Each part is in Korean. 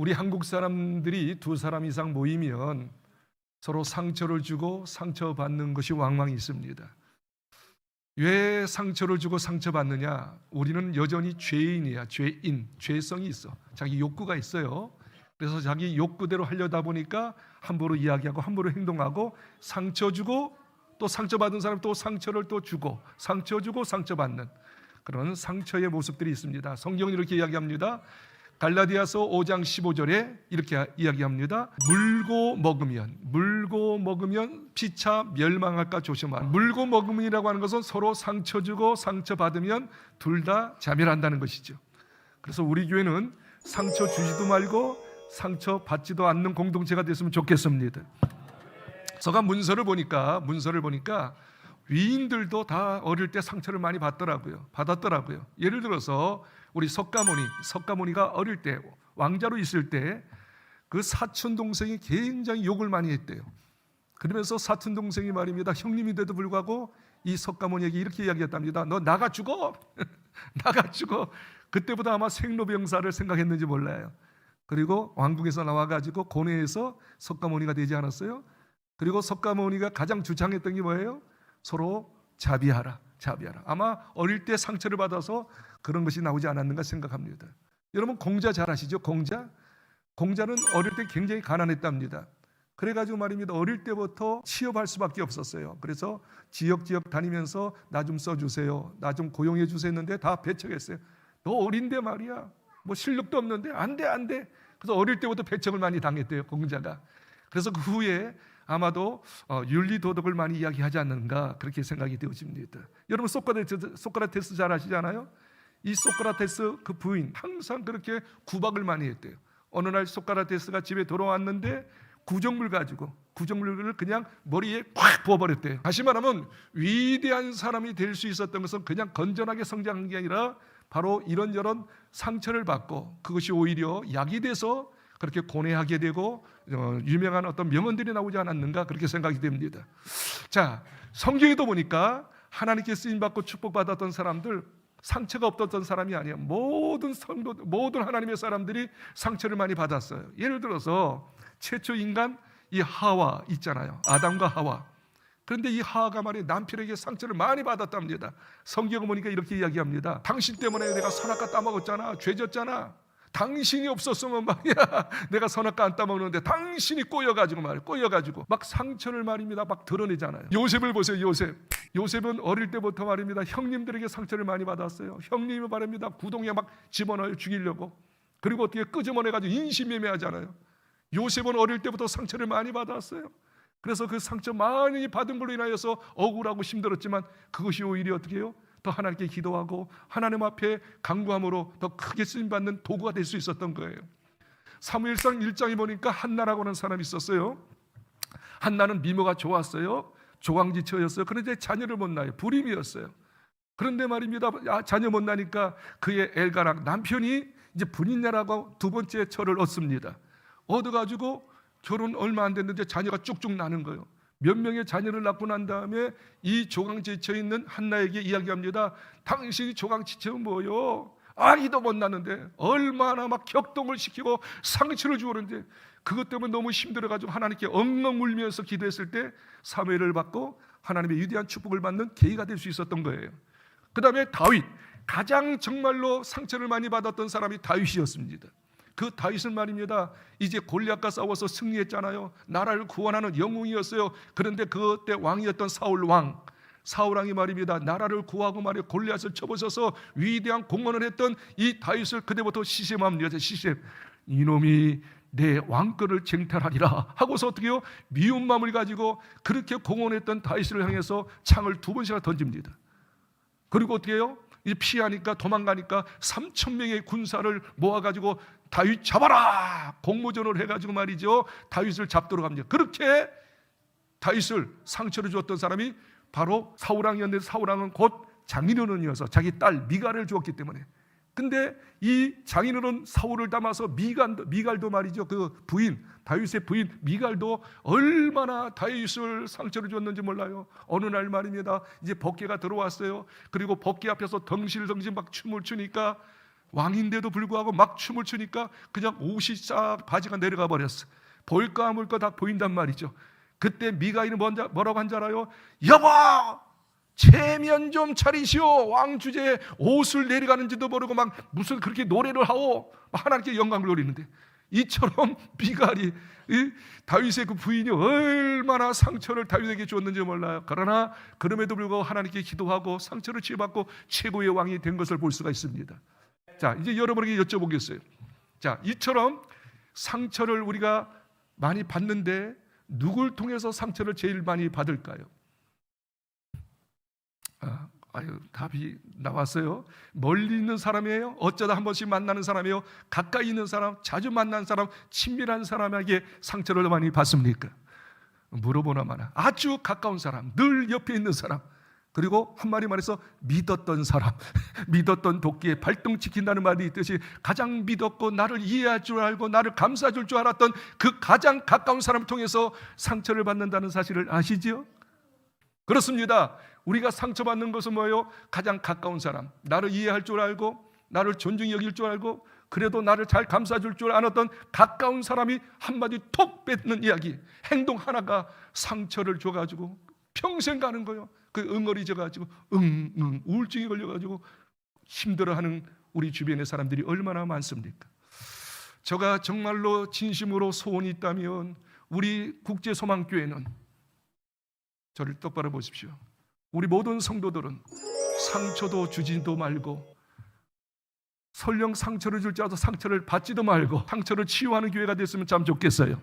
우리 한국 사람들이 두 사람 이상 모이면 서로 상처를 주고 상처받는 것이 왕왕 있습니다. 왜 상처를 주고 상처받느냐? 우리는 여전히 죄인이야. 죄성이 있어. 자기 욕구가 있어요. 그래서 자기 욕구대로 하려다 보니까 함부로 이야기하고 함부로 행동하고 상처 주고 또 상처받은 사람 또 상처를 또 주고 상처 주고 상처받는 그런 상처의 모습들이 있습니다. 성경은 이렇게 이야기합니다. 갈라디아서 5장 15절에 이렇게 이야기합니다. 물고 먹으면 피차 멸망할까 조심하라. 물고 먹음이라고 하는 것은 서로 상처 주고 상처 받으면 둘 다 자멸한다는 것이죠. 그래서 우리 교회는 상처 주지도 말고 상처 받지도 않는 공동체가 됐으면 좋겠습니다. 제가 문서를 보니까 위인들도 다 어릴 때 상처를 많이 받았더라고요. 예를 들어서 우리 석가모니가 어릴 때 왕자로 있을 때 그 사촌 동생이 굉장히 욕을 많이 했대요. 그러면서 사촌 동생이 말입니다. 형님인데도 불구하고 이 석가모니에게 이렇게 이야기했답니다. 너 나가 죽어. 나가 죽어. 그때보다 아마 생로병사를 생각했는지 몰라요. 그리고 왕궁에서 나와가지고 고뇌해서 석가모니가 되지 않았어요? 그리고 석가모니가 가장 주장했던 게 뭐예요? 서로 자비하라. 아마 어릴 때 상처를 받아서 그런 것이 나오지 않았는가 생각합니다. 여러분 공자 잘 아시죠? 공자는 어릴 때 굉장히 가난했답니다. 그래가지고 말입니다. 어릴 때부터 취업할 수밖에 없었어요. 그래서 지역 다니면서 나 좀 써주세요. 나 좀 고용해 주세요 했는데 다 배척했어요. 너 어린데 말이야. 뭐 실력도 없는데 안 돼. 그래서 어릴 때부터 배척을 많이 당했대요. 공자가. 그래서 그 후에 아마도 윤리 도덕을 많이 이야기하지 않는가 그렇게 생각이 되어집니다. 여러분 소크라테스 잘 아시잖아요. 이 소크라테스 그 부인 항상 그렇게 구박을 많이 했대요. 어느 날 소크라테스가 집에 돌아왔는데 구정물을 그냥 머리에 콱 부어버렸대요. 다시 말하면 위대한 사람이 될 수 있었던 것은 그냥 건전하게 성장한 게 아니라 바로 이런저런 상처를 받고 그것이 오히려 약이 돼서 그렇게 고뇌하게 되고 유명한 어떤 명언들이 나오지 않았는가 그렇게 생각이 됩니다. 자, 성경에도 보니까 하나님께 쓰임받고 축복받았던 사람들 상처가 없었던 사람이 아니에요. 모든 하나님의 사람들이 상처를 많이 받았어요. 예를 들어서 최초 인간 이 하와 있잖아요. 아담과 하와. 그런데 이 하와가 말이에요. 남편에게 상처를 많이 받았답니다. 성경을 보니까 이렇게 이야기합니다. 당신 때문에 내가 선악과 따먹었잖아. 죄졌잖아. 당신이 없었으면 말이야 내가 선악과 안 따먹는데 당신이 꼬여가지고 막 상처를 말입니다 막 드러내잖아요. 요셉을 보세요. 요셉은 어릴 때부터 말입니다 형님들에게 상처를 많이 받았어요. 형님이 말입니다 구덩이에 막 집어넣어 죽이려고. 그리고 어떻게 끄집어내가지고 인신매매하잖아요. 요셉은 어릴 때부터 상처를 많이 받았어요. 그래서 그 상처 많이 받은 걸로 인하여서 억울하고 힘들었지만 그것이 오히려 어떻게 해요? 더 하나님께 기도하고 하나님 앞에 간구함으로 더 크게 쓰임받는 도구가 될 수 있었던 거예요. 사무엘상 1장에 보니까 한나라고 하는 사람이 있었어요. 한나는 미모가 좋았어요. 조강지처였어요. 그런데 자녀를 못 낳아요. 불임이었어요. 그런데 말입니다 자녀 못 낳으니까 그의 엘가랑 남편이 이제 분인녀라고 두 번째 처를 얻습니다. 얻어가지고 결혼 얼마 안 됐는데 자녀가 쭉쭉 나는 거예요. 몇 명의 자녀를 낳고 난 다음에 이 조강지처에 있는 한나에게 이야기합니다. 당신이 조강지처는 뭐요? 아기도 못 낳는데 얼마나 막 격동을 시키고 상처를 주었는데 그것 때문에 너무 힘들어가지고 하나님께 엉엉 울면서 기도했을 때 사무엘을 받고 하나님의 위대한 축복을 받는 계기가 될 수 있었던 거예요. 그 다음에 다윗, 가장 정말로 상처를 많이 받았던 사람이 다윗이었습니다. 그 다윗은 말입니다 이제 골리앗과 싸워서 승리했잖아요. 나라를 구원하는 영웅이었어요. 그런데 그때 왕이었던 사울왕이 말입니다 나라를 구하고 말이에요 골리앗을 쳐부셔서 위대한 공헌을 했던 이 다윗을 그때부터 시샘합니다. 시샘 이놈이 내 왕권을 쟁탈하리라 하고서 어떻게 해요? 미운 마음을 가지고 그렇게 공헌했던 다윗을 향해서 창을 2번씩이나 던집니다. 그리고 어떻게 해요? 이제 피하니까 도망가니까 3,000명의 군사를 모아가지고 다윗 잡아라 공모전을 해가지고 말이죠 다윗을 잡도록 합니다. 그렇게 다윗을 상처를 주었던 사람이 바로 사울왕이었는데 사울왕은 곧 장인어른이어서 자기 딸 미갈을 주었기 때문에. 근데 이 장인어른 사울을 담아서 미갈도 말이죠 그 부인 다윗의 부인 미갈도 얼마나 다윗을 상처를 줬는지 몰라요. 어느 날 말입니다 이제 법궤가 들어왔어요. 그리고 법궤 앞에서 덩실덩실 막 춤을 추니까 왕인데도 불구하고 막 춤을 추니까 그냥 옷이 싹 바지가 내려가 버렸어. 볼까 말까 다 보인단 말이죠. 그때 미가일은 뭐라고 한 줄 알아요? 여보, 체면 좀 차리시오. 왕 주제에 옷을 내려가는지도 모르고 막 무슨 그렇게 노래를 하오. 하나님께 영광을 돌리는데, 이처럼 미갈이 다윗의 그 부인이 얼마나 상처를 다윗에게 줬는지 몰라요. 그러나 그럼에도 불구하고 하나님께 기도하고 상처를 치유받고 최고의 왕이 된 것을 볼 수가 있습니다. 자, 이제 여러분에게 여쭤보겠어요. 자, 이처럼 상처를 우리가 많이 받는데 누굴 통해서 상처를 제일 많이 받을까요? 답이 나왔어요. 멀리 있는 사람이에요? 어쩌다 한 번씩 만나는 사람이에요? 가까이 있는 사람, 자주 만난 사람, 친밀한 사람에게 상처를 많이 받습니까? 물어보나 마나 아주 가까운 사람, 늘 옆에 있는 사람, 그리고 한마디 말해서 믿었던 사람, 믿었던 도끼에 발등 찍힌다는 말이 있듯이 가장 믿었고 나를 이해할 줄 알고 나를 감싸줄 줄 알았던 그 가장 가까운 사람을 통해서 상처를 받는다는 사실을 아시죠? 그렇습니다. 우리가 상처받는 것은 뭐예요? 가장 가까운 사람, 나를 이해할 줄 알고 나를 존중히 여길 줄 알고 그래도 나를 잘 감싸줄 줄 알았던 가까운 사람이 한마디 톡 뱉는 이야기, 행동 하나가 상처를 줘가지고 평생 가는 거예요. 그 응어리져가지고 우울증이 걸려가지고 힘들어하는 우리 주변의 사람들이 얼마나 많습니까? 제가 정말로 진심으로 소원이 있다면 우리 국제소망교회는, 저를 똑바로 보십시오, 우리 모든 성도들은 상처도 주지도 말고 설령 상처를 줄지 알아도 상처를 받지도 말고 상처를 치유하는 교회가 됐으면 참 좋겠어요.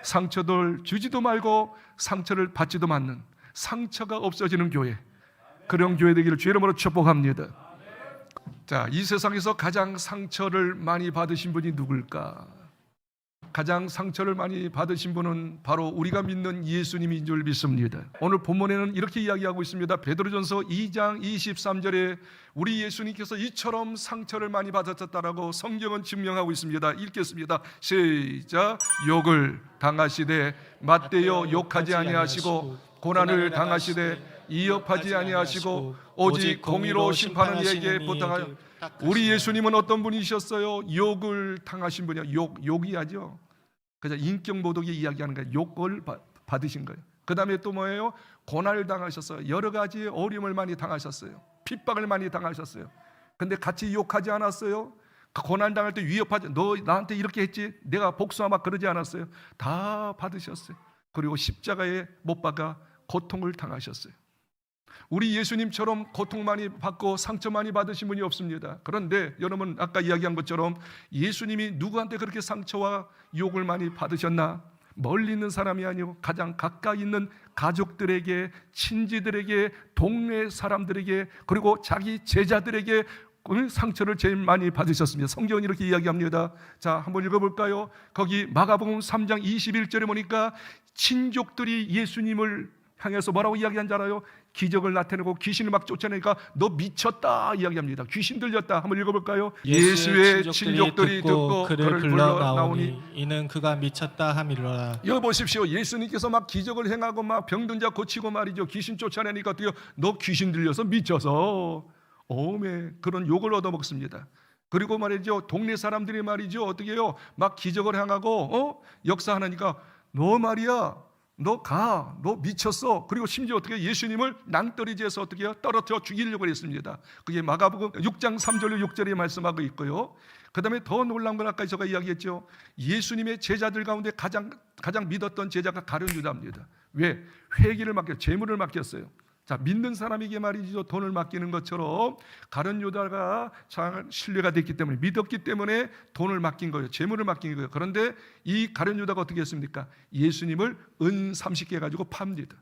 상처를 주지도 말고 상처를 받지도 않는, 상처가 없어지는 교회, 그런 교회 되기를 주의 이름으로 축복합니다. 자, 이 세상에서 가장 상처를 많이 받으신 분이 누굴까? 가장 상처를 많이 받으신 분은 바로 우리가 믿는 예수님인 줄 믿습니다. 오늘 본문에는 이렇게 이야기하고 있습니다. 베드로전서 2장 23절에 우리 예수님께서 이처럼 상처를 많이 받으셨다라고 성경은 증명하고 있습니다. 읽겠습니다. 시작. 욕을 당하시되 맞대어 욕하지 아니하시고 고난을 당하시되 이업하지 아니하시고 오직 공의로 심판하는 이에게 부탁하여. 우리 예수님은 어떤 분이셨어요? 욕을 당하신 분이야. 욕이야죠. 그래서 인격 모독이 이야기하는 거예요. 욕을 받으신 거예요. 그 다음에 또 뭐예요? 고난을 당하셨어요. 여러 가지 어려움을 많이 당하셨어요. 핍박을 많이 당하셨어요. 근데 같이 욕하지 않았어요? 고난 당할 때 위협하지, 너 나한테 이렇게 했지? 내가 복수하마 그러지 않았어요? 다 받으셨어요. 그리고 십자가에 못 박아 고통을 당하셨어요. 우리 예수님처럼 고통 많이 받고 상처 많이 받으신 분이 없습니다. 그런데 여러분 아까 이야기한 것처럼 예수님이 누구한테 그렇게 상처와 욕을 많이 받으셨나? 멀리 있는 사람이 아니고 가장 가까이 있는 가족들에게, 친지들에게, 동네 사람들에게, 그리고 자기 제자들에게 상처를 제일 많이 받으셨습니다. 성경은 이렇게 이야기합니다. 자, 한번 읽어볼까요? 거기 마가복음 3장 21절에 보니까 친족들이 예수님을 향해서 뭐라고 이야기한 줄 알아요? 기적을 나타내고 귀신을 막 쫓아내니까 너 미쳤다 이야기합니다. 귀신 들렸다. 한번 읽어볼까요? 예수의 친족들이 듣고 그를 불러 나오니 이는 그가 미쳤다 함이로라. 여기 보십시오. 예수님께서 막 기적을 행하고 막 병든 자 고치고 말이죠. 귀신 쫓아내니까 어떻게 너 귀신 들려서 미쳐서 오메 그런 욕을 얻어먹습니다. 그리고 말이죠, 동네 사람들이 말이죠, 어떻게 해요? 막 기적을 행하고 역사하니까 너 말이야, 너 미쳤어. 그리고 심지어 어떻게 예수님을 낭떠러지에서 어떻게 해요? 떨어뜨려 죽이려고 했습니다. 그게 마가복음 6장 3절로 6절에 말씀하고 있고요. 그 다음에 더 놀라운 건 아까 제가 이야기했죠. 예수님의 제자들 가운데 가장 믿었던 제자가 가룟 유다입니다. 왜? 회계를 맡겼어요. 재물을 맡겼어요. 자, 믿는 사람에게 말이죠, 돈을 맡기는 것처럼 가룟 유다가 잘 신뢰가 됐기 때문에, 믿었기 때문에 돈을 맡긴 거예요. 재물을 맡긴 거예요. 그런데 이 가룟 유다가 어떻게 했습니까? 예수님을 은 30개 가지고 팝니다.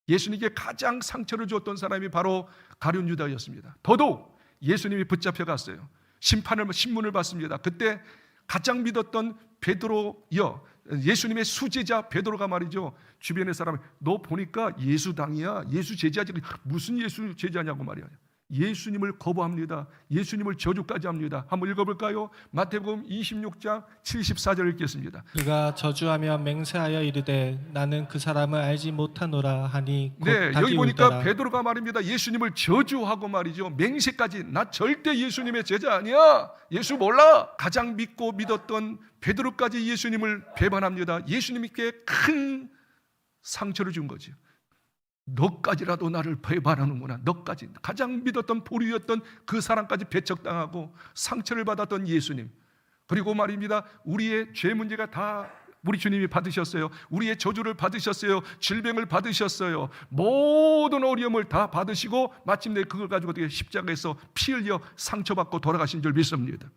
예수님께 가장 상처를 줬던 사람이 바로 가룟 유다였습니다. 더더욱 예수님이 붙잡혀 갔어요. 신문을 받습니다. 그때 가장 믿었던 베드로여, 예수님의 수제자 베드로가 말이죠, 주변의 사람이 너 보니까 예수 당이야, 예수 제자지. 무슨 예수 제자냐고 말이야. 예수님을 거부합니다. 예수님을 저주까지 합니다. 한번 읽어볼까요? 마태복음 26장 74절 읽겠습니다. 그가 저주하며 맹세하여 이르되 나는 그 사람을 알지 못하노라 하니 곧 네, 닭이 여기 보니까 울더라. 베드로가 말입니다. 예수님을 저주하고 말이죠. 맹세까지 나 절대 예수님의 제자 아니야. 예수 몰라. 가장 믿고 믿었던 베드로까지 예수님을 배반합니다. 예수님께 큰 상처를 준 거죠. 너까지라도 나를 배반하는구나. 너까지 가장 믿었던 보류였던 그 사람까지 배척당하고 상처를 받았던 예수님. 그리고 말입니다. 우리의 죄 문제가 다 우리 주님이 받으셨어요. 우리의 저주를 받으셨어요. 질병을 받으셨어요. 모든 어려움을 다 받으시고 마침내 그걸 가지고 어떻게 십자가에서 피 흘려 상처받고 돌아가신 줄 믿습니다.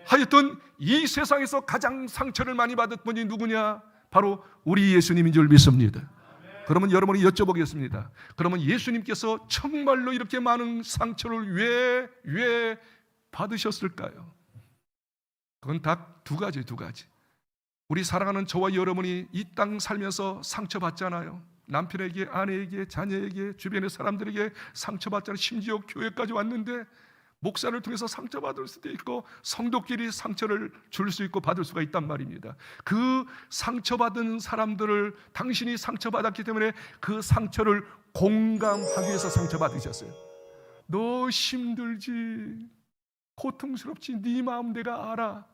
하여튼 이 세상에서 가장 상처를 많이 받은 분이 누구냐? 바로 우리 예수님인 줄 믿습니다. 그러면 여러분이 여쭤보겠습니다. 그러면 예수님께서 정말로 이렇게 많은 상처를 왜 받으셨을까요? 그건 다 두 가지. 우리 사랑하는 저와 여러분이 이 땅 살면서 상처받잖아요. 남편에게, 아내에게, 자녀에게, 주변의 사람들에게 상처받잖아요. 심지어 교회까지 왔는데 목사를 통해서 상처받을 수도 있고 성도끼리 상처를 줄 수 있고 받을 수가 있단 말입니다. 그 상처받은 사람들을 당신이 상처받았기 때문에 그 상처를 공감하기 위해서 상처받으셨어요. 너 힘들지, 고통스럽지, 네 마음 내가 알아.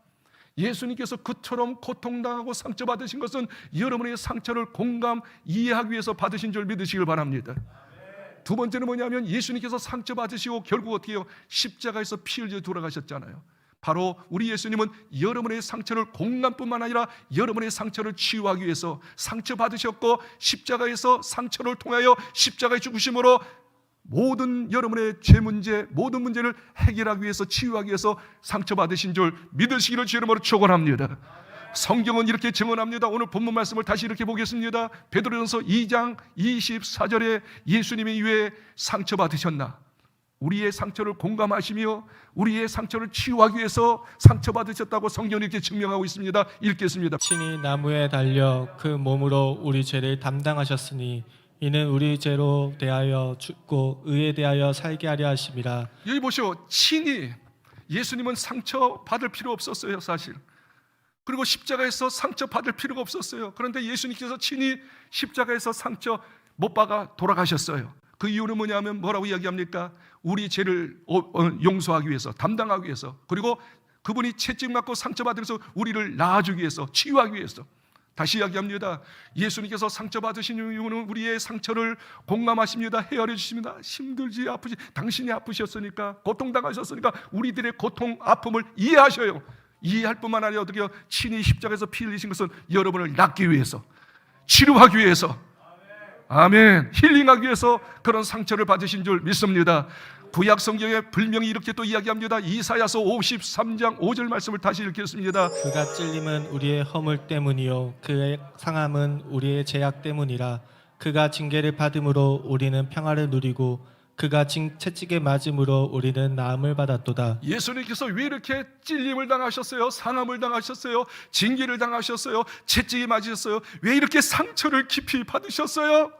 예수님께서 그처럼 고통당하고 상처받으신 것은 여러분의 상처를 공감, 이해하기 위해서 받으신 줄 믿으시길 바랍니다. 두 번째는 뭐냐면 예수님께서 상처받으시고 결국 어떻게 해요? 십자가에서 피 흘려 돌아가셨잖아요. 바로 우리 예수님은 여러분의 상처를 공감뿐만 아니라 여러분의 상처를 치유하기 위해서 상처받으셨고 십자가에서 상처를 통하여 십자가의 죽으심으로 모든 여러분의 죄 문제, 모든 문제를 해결하기 위해서 치유하기 위해서 상처받으신 줄 믿으시기를 주의 이름으로 축원합니다. 성경은 이렇게 증언합니다. 오늘 본문 말씀을 다시 이렇게 보겠습니다. 베드로전서 2장 24절에 예수님이 왜 상처받으셨나? 우리의 상처를 공감하시며 우리의 상처를 치유하기 위해서 상처받으셨다고 성경이 이렇게 증명하고 있습니다. 읽겠습니다. 친히 나무에 달려 그 몸으로 우리 죄를 담당하셨으니 이는 우리 죄로 대하여 죽고 의에 대하여 살게 하려 하심이라. 여기 보시오. 친히 예수님은 상처받을 필요 없었어요, 사실. 그리고 십자가에서 상처 받을 필요가 없었어요. 그런데 예수님께서 친히 십자가에서 상처 못 박아 돌아가셨어요. 그 이유는 뭐냐면 뭐라고 이야기합니까? 우리 죄를 용서하기 위해서, 담당하기 위해서, 그리고 그분이 채찍 맞고 상처받으면서 우리를 낳아주기 위해서, 치유하기 위해서. 다시 이야기합니다. 예수님께서 상처받으신 이유는 우리의 상처를 공감하십니다. 헤아려 주십니다. 힘들지, 아프지, 당신이 아프셨으니까, 고통당하셨으니까 우리들의 고통, 아픔을 이해하셔요. 이해할 뿐만 아니라 어떻게 친히 십자가에서 피 흘리신 것은 여러분을 낫기 위해서, 치료하기 위해서, 아멘, 힐링하기 위해서 그런 상처를 받으신 줄 믿습니다. 구약 성경에 분명히 이렇게 또 이야기합니다. 이사야서 53장 5절 말씀을 다시 읽겠습니다. 그가 찔림은 우리의 허물 때문이요 그의 상함은 우리의 죄악 때문이라. 그가 징계를 받음으로 우리는 평화를 누리고 그가 채찍에 맞음으로 우리는 나음을 받았도다. 예수님께서 왜 이렇게 찔림을 당하셨어요? 상함을 당하셨어요? 징계를 당하셨어요? 채찍에 맞으셨어요? 왜 이렇게 상처를 깊이 받으셨어요?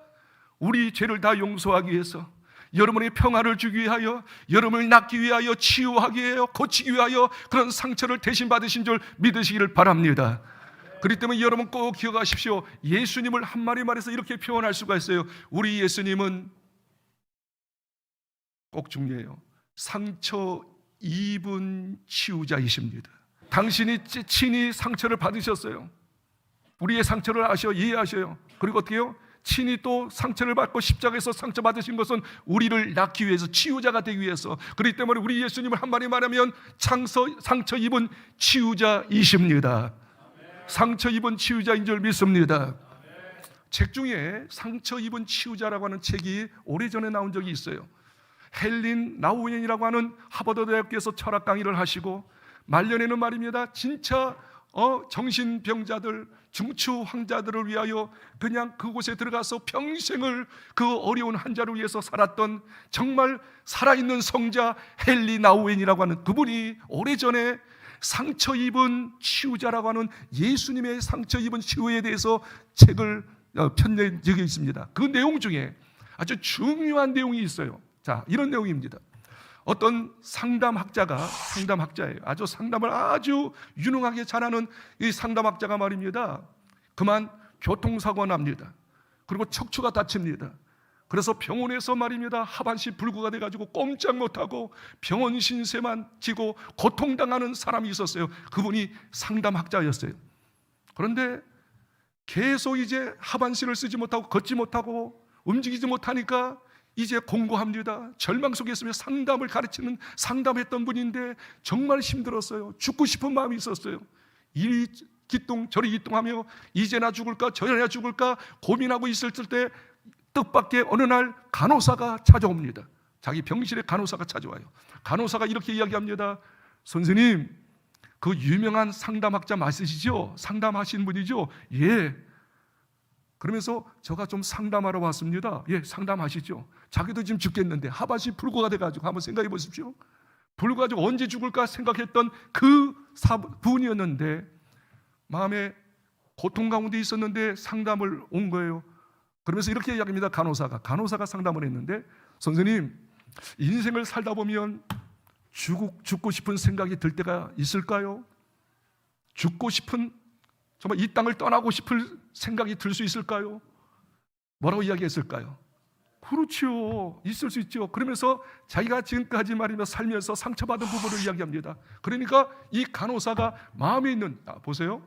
우리 죄를 다 용서하기 위해서, 여러분의 평화를 주기 위하여, 여러분을 낫기 위하여, 치유하기 위하여, 고치기 위하여 그런 상처를 대신 받으신 줄 믿으시기를 바랍니다. 그렇기 때문에 여러분 꼭 기억하십시오. 예수님을 한마디 말해서 이렇게 표현할 수가 있어요. 우리 예수님은 꼭 중요해요. 상처 입은 치유자이십니다. 당신이 친히 상처를 받으셨어요. 우리의 상처를 이해하셔요. 그리고 어떻게 해요? 친히 또 상처를 받고 십자가에서 상처받으신 것은 우리를 낫기 위해서, 치유자가 되기 위해서. 그렇기 때문에 우리 예수님을 한마디 말하면 상처 입은 치유자이십니다. 상처 입은 치유자인 줄 믿습니다. 책 중에 상처 입은 치유자라고 하는 책이 오래전에 나온 적이 있어요. 헬린 나우엔이라고 하는 하버드 대학교에서 철학 강의를 하시고 말년에는 말입니다, 진짜 정신병자들, 중추 환자들을 위하여 그냥 그곳에 들어가서 평생을 그 어려운 환자를 위해서 살았던 정말 살아있는 성자 헨리 나우엔이라고 하는 그분이 오래전에 상처 입은 치유자라고 하는 예수님의 상처 입은 치유에 대해서 책을 펴낸 적이 있습니다. 그 내용 중에 아주 중요한 내용이 있어요. 자, 이런 내용입니다. 어떤 상담학자예요. 아주 상담을 아주 유능하게 잘하는 이 상담학자가 말입니다. 그만 교통사고가 납니다. 그리고 척추가 다칩니다. 그래서 병원에서 말입니다, 하반신 불구가 돼가지고 꼼짝 못하고 병원 신세만 지고 고통당하는 사람이 있었어요. 그분이 상담학자였어요. 그런데 계속 이제 하반신을 쓰지 못하고 걷지 못하고 움직이지 못하니까 이제 공고합니다. 절망 속에 있으며 상담을 가르치는 상담했던 분인데 정말 힘들었어요. 죽고 싶은 마음이 있었어요. 이리 기똥 저리 기똥하며 이제나 죽을까 저제나 죽을까 고민하고 있을 때 뜻밖의 어느 날 간호사가 찾아옵니다. 자기 병실에 간호사가 찾아와요. 간호사가 이렇게 이야기합니다. 선생님, 그 유명한 상담학자 맞으시죠? 상담하신 분이죠? 예. 그러면서 제가 좀 상담하러 왔습니다. 예, 상담하시죠. 자기도 지금 죽겠는데 하반신 불구가 돼가지고 한번 생각해 보십시오. 불구가지고 언제 죽을까 생각했던 그 분이었는데 마음에 고통 가운데 있었는데 상담을 온 거예요. 그러면서 이렇게 이야기합니다. 간호사가 상담을 했는데, 선생님, 인생을 살다 보면 죽고 싶은 생각이 들 때가 있을까요? 죽고 싶은, 정말 이 땅을 떠나고 싶을 생각이 들 수 있을까요? 뭐라고 이야기했을까요? 그렇죠, 있을 수 있죠. 그러면서 자기가 지금까지 말이며 살면서 상처받은 부분을 이야기합니다. 그러니까 이 간호사가 마음에 있는, 보세요,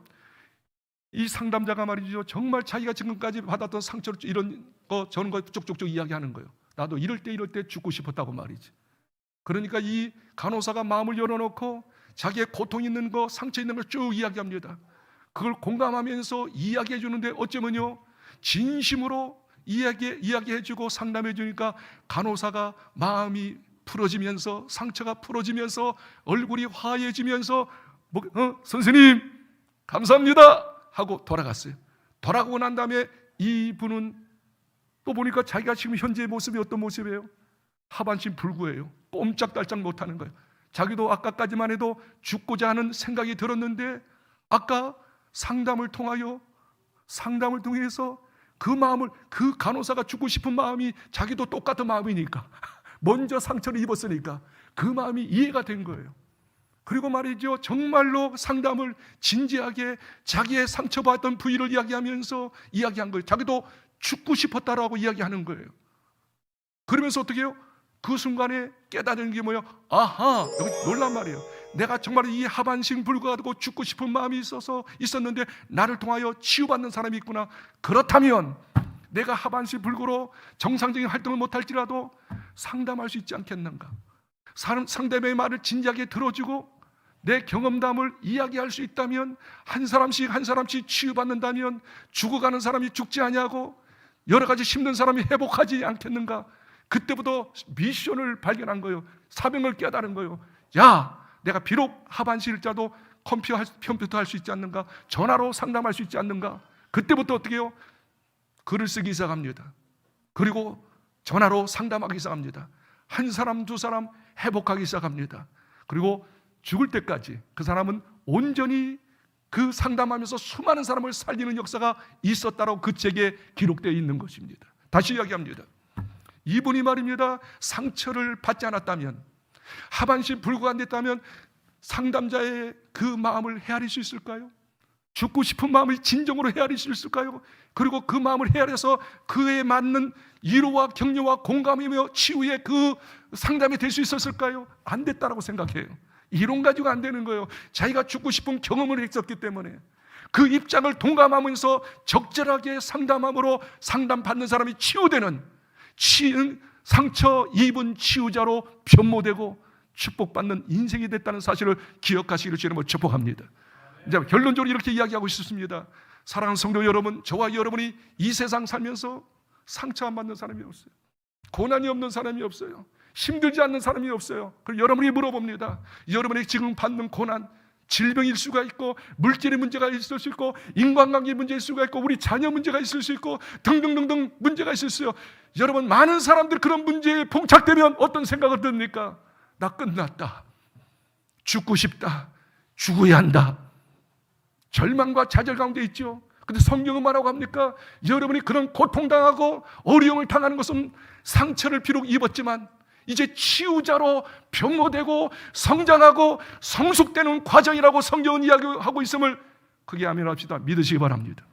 이 상담자가 말이죠, 정말 자기가 지금까지 받았던 상처를 이런 거 저런 거 쭉쭉쭉 이야기하는 거예요. 나도 이럴 때 죽고 싶었다고 말이지. 그러니까 이 간호사가 마음을 열어놓고 자기의 고통 있는 거, 상처 있는 걸 쭉 이야기합니다. 그걸 공감하면서 이야기해 주는데 어쩌면요, 진심으로 이야기해 주고 상담해 주니까 간호사가 마음이 풀어지면서, 상처가 풀어지면서, 얼굴이 화해지면서 선생님 감사합니다 하고 돌아갔어요. 돌아가고 난 다음에 이분은 또 보니까 자기가 지금 현재의 모습이 어떤 모습이에요? 하반신 불구예요. 꼼짝달짝 못하는 거예요. 자기도 아까까지만 해도 죽고자 하는 생각이 들었는데 아까 상담을 통해서 그 마음을, 그 간호사가 죽고 싶은 마음이 자기도 똑같은 마음이니까, 먼저 상처를 입었으니까 그 마음이 이해가 된 거예요. 그리고 말이죠, 정말로 상담을 진지하게 자기의 상처받았던 부위를 이야기한 거예요. 자기도 죽고 싶었다라고 이야기하는 거예요. 그러면서 어떻게 해요? 그 순간에 깨달은 게 뭐예요? 아하, 여기 놀란 말이에요. 내가 정말 이 하반신 불구하고 죽고 싶은 마음이 있었는데 나를 통하여 치유받는 사람이 있구나. 그렇다면 내가 하반신 불구로 정상적인 활동을 못할지라도 상담할 수 있지 않겠는가? 상대방의 말을 진지하게 들어주고 내 경험담을 이야기할 수 있다면, 한 사람씩 치유받는다면 죽어가는 사람이 죽지 아니하고 여러 가지 힘든 사람이 회복하지 않겠는가? 그때부터 미션을 발견한 거예요. 사명을 깨달은 거예요. 야, 내가 비록 하반신일자도 컴퓨터 할 수 있지 않는가? 전화로 상담할 수 있지 않는가? 그때부터 어떻게 해요? 글을 쓰기 시작합니다. 그리고 전화로 상담하기 시작합니다. 한 사람 두 사람 회복하기 시작합니다. 그리고 죽을 때까지 그 사람은 온전히 그 상담하면서 수많은 사람을 살리는 역사가 있었다라고 그 책에 기록되어 있는 것입니다. 다시 이야기합니다. 이분이 말입니다, 상처를 받지 않았다면, 하반신 불구가 안 됐다면 상담자의 그 마음을 헤아릴 수 있을까요? 죽고 싶은 마음을 진정으로 헤아릴 수 있을까요? 그리고 그 마음을 헤아려서 그에 맞는 위로와 격려와 공감이며 치유의 그 상담이 될 수 있었을까요? 안 됐다라고 생각해요. 이론 가지고 안 되는 거예요. 자기가 죽고 싶은 경험을 했었기 때문에 그 입장을 동감하면서 적절하게 상담함으로 상담받는 사람이 치유되는, 상처 입은 치유자로 변모되고 축복받는 인생이 됐다는 사실을 기억하시기를 주님으로 축복합니다. 이제 결론적으로 이렇게 이야기하고 싶습니다. 사랑하는 성도 여러분, 저와 여러분이 이 세상 살면서 상처 안 받는 사람이 없어요. 고난이 없는 사람이 없어요. 힘들지 않는 사람이 없어요. 그럼 여러분이 물어봅니다. 여러분이 지금 받는 고난, 질병일 수가 있고, 물질의 문제가 있을 수 있고, 인간관계 문제일 수가 있고, 우리 자녀 문제가 있을 수 있고, 등등등등 문제가 있을 수 있어요. 여러분, 많은 사람들 그런 문제에 봉착되면 어떤 생각을 듭니까? 나 끝났다, 죽고 싶다, 죽어야 한다, 절망과 좌절 가운데 있죠. 근데 성경은 뭐라고 합니까? 여러분이 그런 고통당하고 어려움을 당하는 것은 상처를 비록 입었지만 이제 치유자로 변모되고 성장하고 성숙되는 과정이라고 성경은 이야기하고 있음을 크게 아멘합시다. 믿으시기 바랍니다.